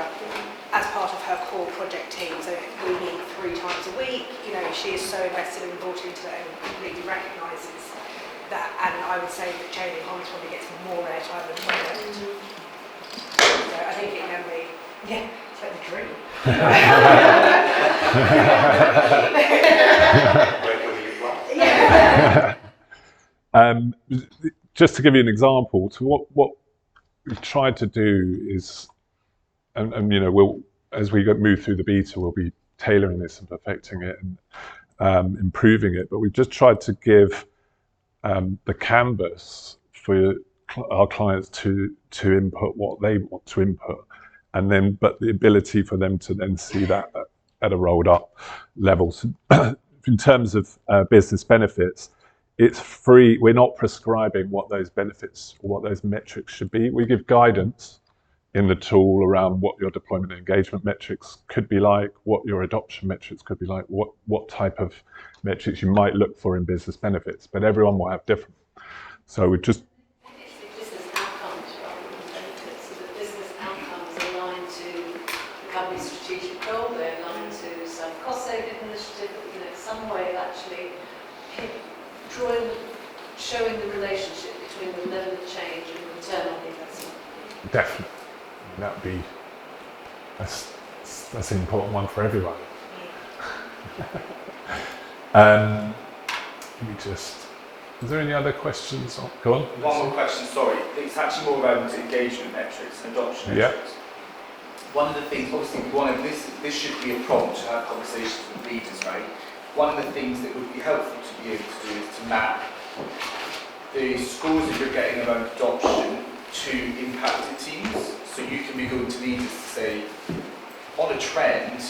as part of her core project team. So we meet 3 times a week. You know, she is so invested and brought into it and completely recognises that. And I would say that change in comms probably gets more airtime than project. So I think it can be, it's like the dream. Just to give you an example, so what we've tried to do is, and you know, as we move through the beta, we'll be tailoring this and perfecting it and improving it. But we've just tried to give the canvas for our clients to input what they want to input, and then but the ability for them to then see that at a rolled up level. So in terms of business benefits, it's free. We're not prescribing what those benefits or what those metrics should be. We give guidance in the tool around what your deployment and engagement metrics could be like, what your adoption metrics could be like, what type of metrics you might look for in business benefits, but everyone will have different. So we just It's the business outcomes rather than benefits. So the business outcomes align to the company's strategic goal, they align to some cost-saving initiative, you know, some way of actually showing the relationship between the level of change and the return on the investment. definitely, that'd be, that's an important one for everyone. Let me just, is there any other questions? Go on. One more question, sorry. It's actually more around engagement metrics and adoption Yeah. metrics. One of the things, obviously, this should be a prompt to have conversations with leaders, right? One of the things that would be helpful to be able to do is to map the scores that you're getting around adoption to impacted teams. So you can be going to leaders to say, on a trend,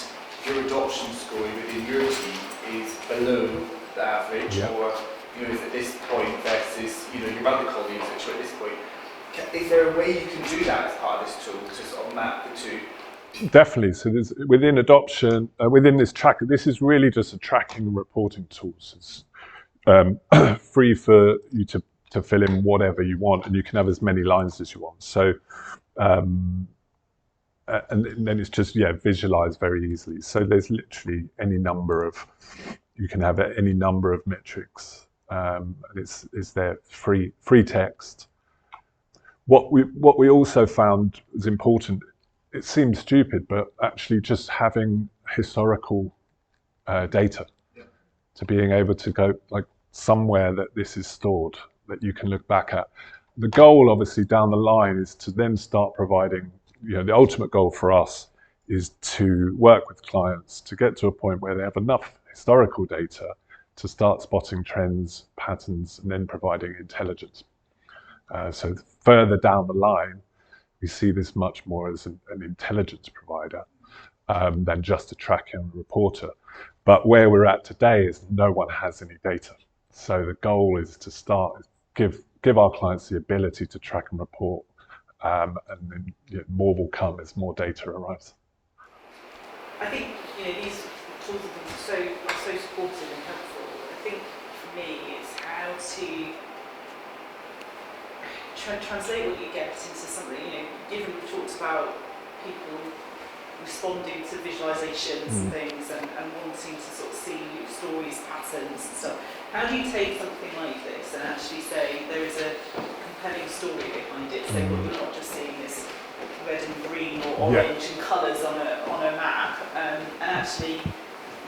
your adoption score within your team is below the average, Yeah. or is at this point versus your other colleagues which are at this point. Is there a way you can do that as part of this tool to sort of map the two? Definitely. So there's, within adoption, within this tracker, this is really just a tracking and reporting tool. So it's free for you to fill in whatever you want, and you can have as many lines as you want. So, and then it's just, visualized very easily. So there's literally any number of You can have any number of metrics, and it's there free text. What we also found is important. It seems stupid, but actually just having historical data, to being able to go like somewhere that this is stored that you can look back at. The goal, obviously, down the line is to then start providing. The ultimate goal for us is to work with clients to get to a point where they have enough historical data to start spotting trends, patterns, and then providing intelligence. So further down the line, we see this much more as an intelligence provider than just a tracker and reporter. But where we're at today is no one has any data. So the goal is to start give our clients the ability to track and report, and then more will come as more data arrives. I think these tools have been so supportive and helpful. I think for me it's how to translate what you get into something. Given we talked about people responding to visualizations and things and wanting to sort of see stories, patterns and stuff. How do you take something like this and actually say there is a compelling story behind it? So you're not just seeing this red and green or orange and colours on a map, and actually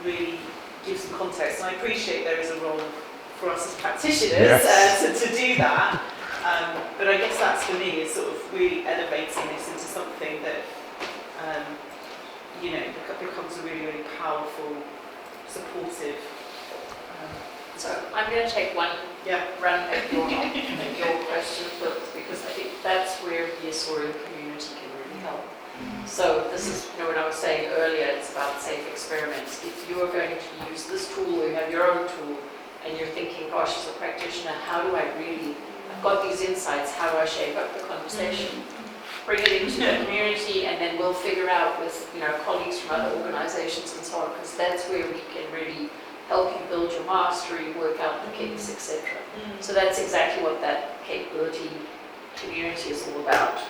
really give some context. And I appreciate there is a role for us as practitioners to do that. But I guess that's for me is sort of really elevating this into something that becomes a really, really powerful, supportive. So I'm going to take one run at your question first, because I think that's where the Azorial community can really help. So this is, when I was saying earlier, it's about safe experiments. If you're going to use this tool, or you have your own tool, and you're thinking, gosh, as a practitioner, how do I really, I've got these insights, how do I shape up the conversation? Bring it into the community, and then we'll figure out with colleagues from other organizations and so on, because that's where we can really help you build your mastery, work out the kinks, etc. So that's exactly what that capability community is all about.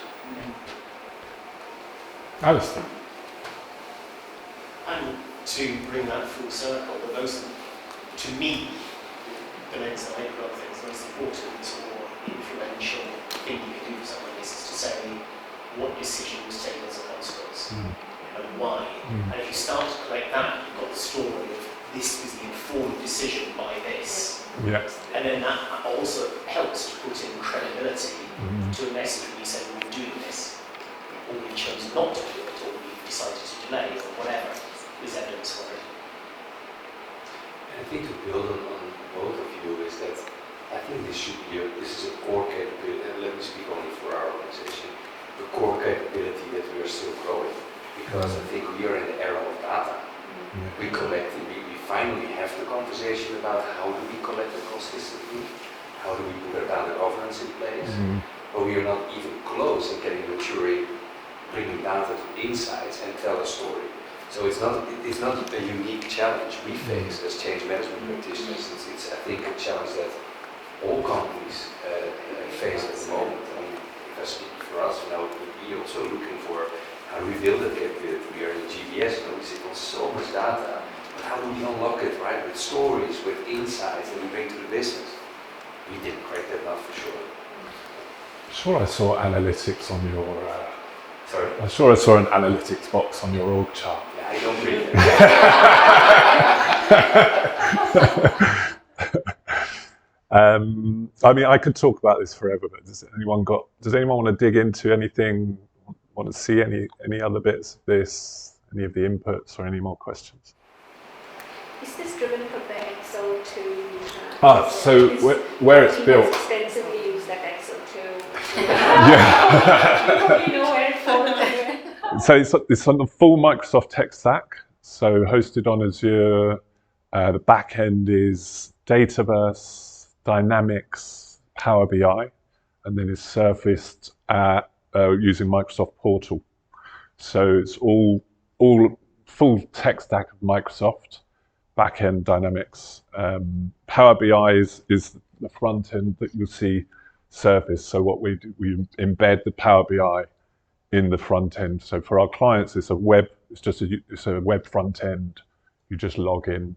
Alistair. And to bring that full circle, the most, to me, the lens that I put on things, the most important or influential thing you can do for something like this is to say what decision was taken as a consequence and why. And if you start to collect that, you've got the story of this was the informed decision by this. And then that also helps to put in credibility to a message when you say we're doing this, or we chose not to do it, or we decided to delay, or whatever. There's evidence for it. And I think to build on both of you is that I think this is a core capability, and let me speak only for our organization, the core capability that we are still growing, because I think we are in the era of data. We finally have the conversation about how do we collect it consistently, how do we put our data governance in place, but we are not even close in getting mature, bringing data to insights and tell a story. So it's not a unique challenge we face as change management practitioners. It's I think a challenge that all companies face at the moment. I mean, if I speak for us, we're also looking for how do we build that capability. We are in GBS, we sit on so much data, but how do we unlock it, right? With stories, with insights that we bring to the business. We didn't crack that nut for sure. Sure, I saw analytics on your. Sorry? I saw an analytics box on your org chart. Yeah, I don't read that. I mean, I could talk about this forever, but does anyone want to dig into anything? Want to see any other bits of this? Any of the inputs or any more questions? Is this driven from the Excel to? So where it's built. Extensively use that Excel to. Yeah. You probably know where it falls anyway. So it's on the full Microsoft tech stack. So hosted on Azure. The back end is Dataverse, Dynamics, Power BI, and then it's surfaced at using Microsoft Portal. So it's all full tech stack of Microsoft, back end Dynamics. Power BI is the front end that you'll see surface. So what we do, we embed the Power BI in the front end. So for our clients, it's a web front end. You just log in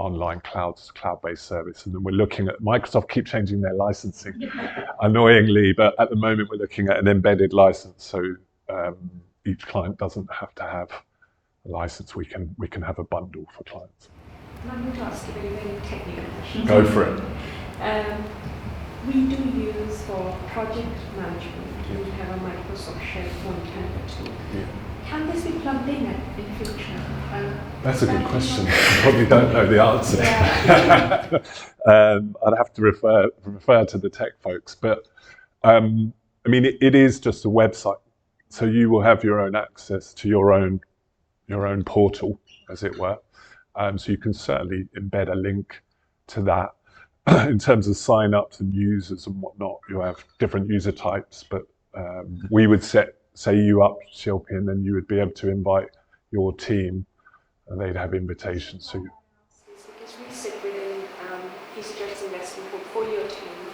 online cloud-based service. And then we're looking at, Microsoft keep changing their licensing, annoyingly, but at the moment we're looking at an embedded license. So each client doesn't have to have a license. We can have a bundle for clients. I'm going to ask you a very, very technical question. Go for it. We do use for project management, we have a Microsoft SharePoint kind of tool. Yeah. Can this be plugged in future? That's a good question. I probably don't know the answer. I'd have to refer to the tech folks, but I mean, it is just a website, so you will have your own access to your own portal, as it were. So you can certainly embed a link to that. In terms of sign-ups and users and whatnot, you have different user types, but we would say you up, Shilpi, and then you would be able to invite your team, and they'd have invitations. So because we sit within EasyJet's investment portfolio team,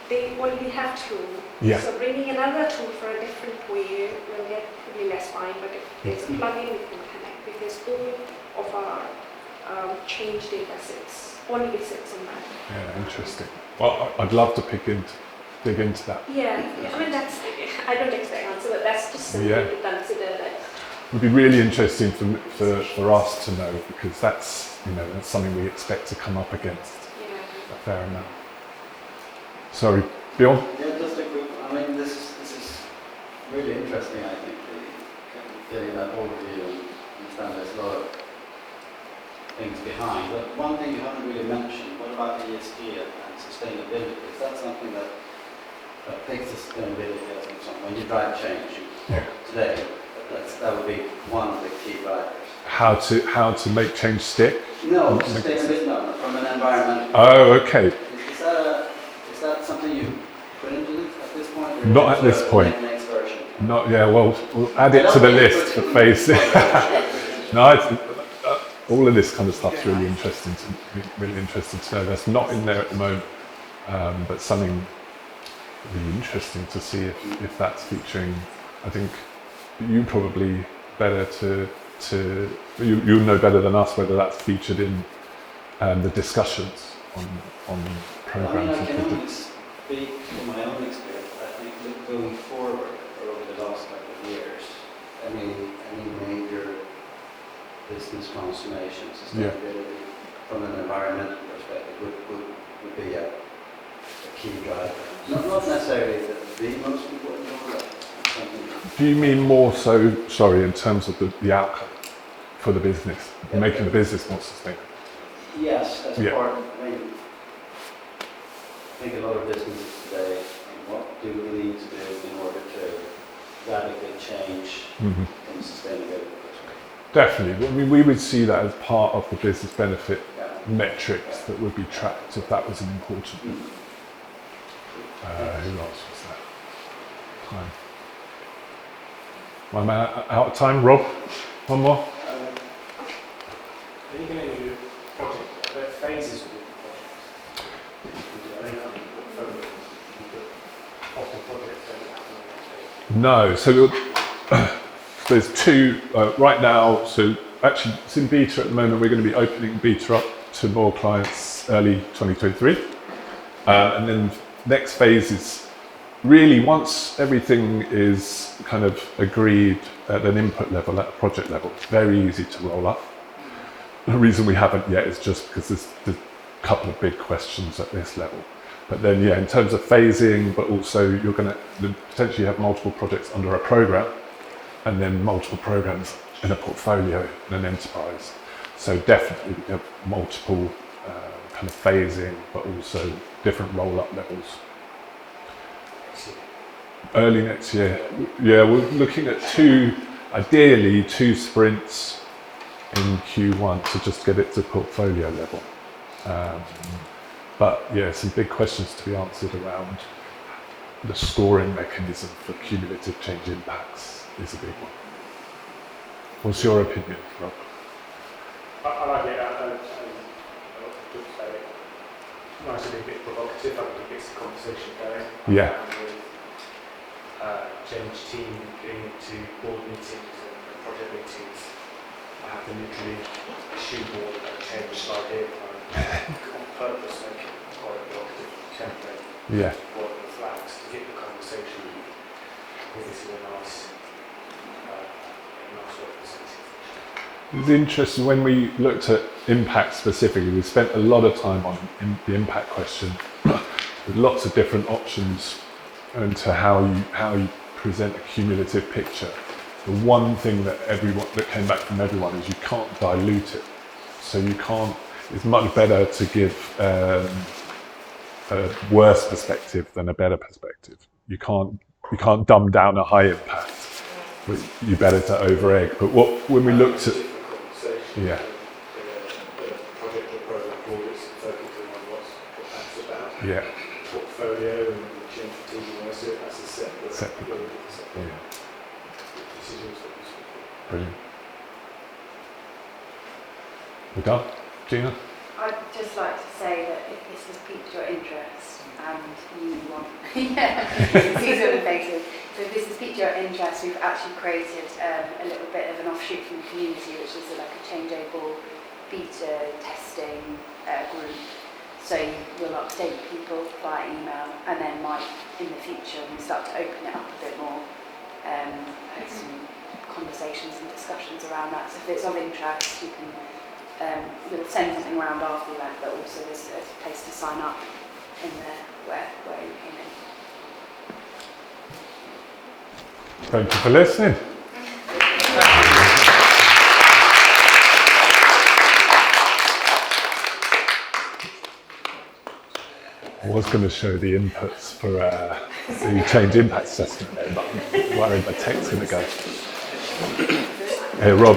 they already have tool. Yeah. So bringing another tool for a different way will get probably less fine, but if there's a plugin we can connect, because all of our change data only sits on that. yeah, interesting. Well, I'd love to dig into that. Yeah, I mean, I don't expect an answer, but that's just something to consider. That it would be really interesting for us to know, because that's something we expect to come up against a fair amount. Sorry, Bjorn? Yeah, just a quick, I mean, this is really interesting, I think, getting that overview and understand there's a lot of things behind. But one thing you haven't really mentioned, what about ESG and sustainability? Is that something that takes sustainability as an example? When you drive change today, that would be one of the key drivers. How to make change stick? No, sustainability, no, from an environmental. Oh, okay. Is that something you put into it at this point? Or Not at this point. Next version? Not, yeah, well, we'll add it to the list for phase. No, all of this kind of stuff's really interesting to know. That's not in there at the moment, but something really interesting to see if that's featuring. I think you probably better you'll know better than us whether that's featured in the discussions on programs. I can only speak from my own experience. I think going forward, or over the last couple of years, any major business transformation, sustainability from an environmental perspective would be a key driver. Not necessarily the most important one, but something. Do you mean more so, sorry, in terms of the outcome for the business, making the business more sustainable? Yes, as part of, I mean, I think a lot of businesses today, what do we need to do in order to radically change from sustainability perspective? Definitely. I mean, we would see that as part of the business benefit metrics that would be tracked if that was an important. Who else was that? Time. Am I out of time? Rob, one more? Are you going to do project phases of the project? No. So there's two right now. So actually, it's in beta at the moment. We're going to be opening beta up to more clients early 2023, and then next phase is really once everything is kind of agreed at an input level, at a project level. It's very easy to roll up. The reason we haven't yet is just because there's a couple of big questions at this level. But then, in terms of phasing, but also you're going to potentially have multiple projects under a program, and then multiple programs in a portfolio in an enterprise. So definitely we have multiple kind of phasing, but also different roll-up levels. Early next year, we're looking at ideally two sprints in Q1 to just get it to portfolio level. But some big questions to be answered around the scoring mechanism for cumulative change impacts is a big one. What's your opinion, Rob? I like it. Nice to be a bit provocative. I think it gets the conversation going. Yeah. Change team going to board meetings and project meetings. I have to literally shoehorn a change slide here on purpose, make it quite a different template. Yeah. Work with flags to get the conversation. I think this is a nice representation. It's interesting when we looked at impact specifically, we spent a lot of time on the impact question with lots of different options into how you present a cumulative picture. The one thing that came back from everyone is you can't dilute it. So you can't, it's much better to give a worse perspective than a better perspective. You can't dumb down a high impact, but you're better to over egg. But when we looked at, yeah. The project or program audits focusing on what that's about. Yeah. Portfolio and change fatigue and so that's a separate. Yeah. Decisions that we Brilliant. We done? Gina? I'd just like to say that if this has piqued your interest and you want, see some of the faces. So if this has piqued your interest, we've actually created a little bit of an offshoot from the community, which is like a ChangeAble beta testing group. So we'll update people via email, and then might in the future, when we start to open it up a bit more, have some conversations and discussions around that. So if it's of interest, you can we'll send something around after that, but also there's a place to sign up in there where you came in. Thank you for listening. I was going to show the inputs for the change impact assessment there, but I'm worried my tech's going to go. Hey, Rob.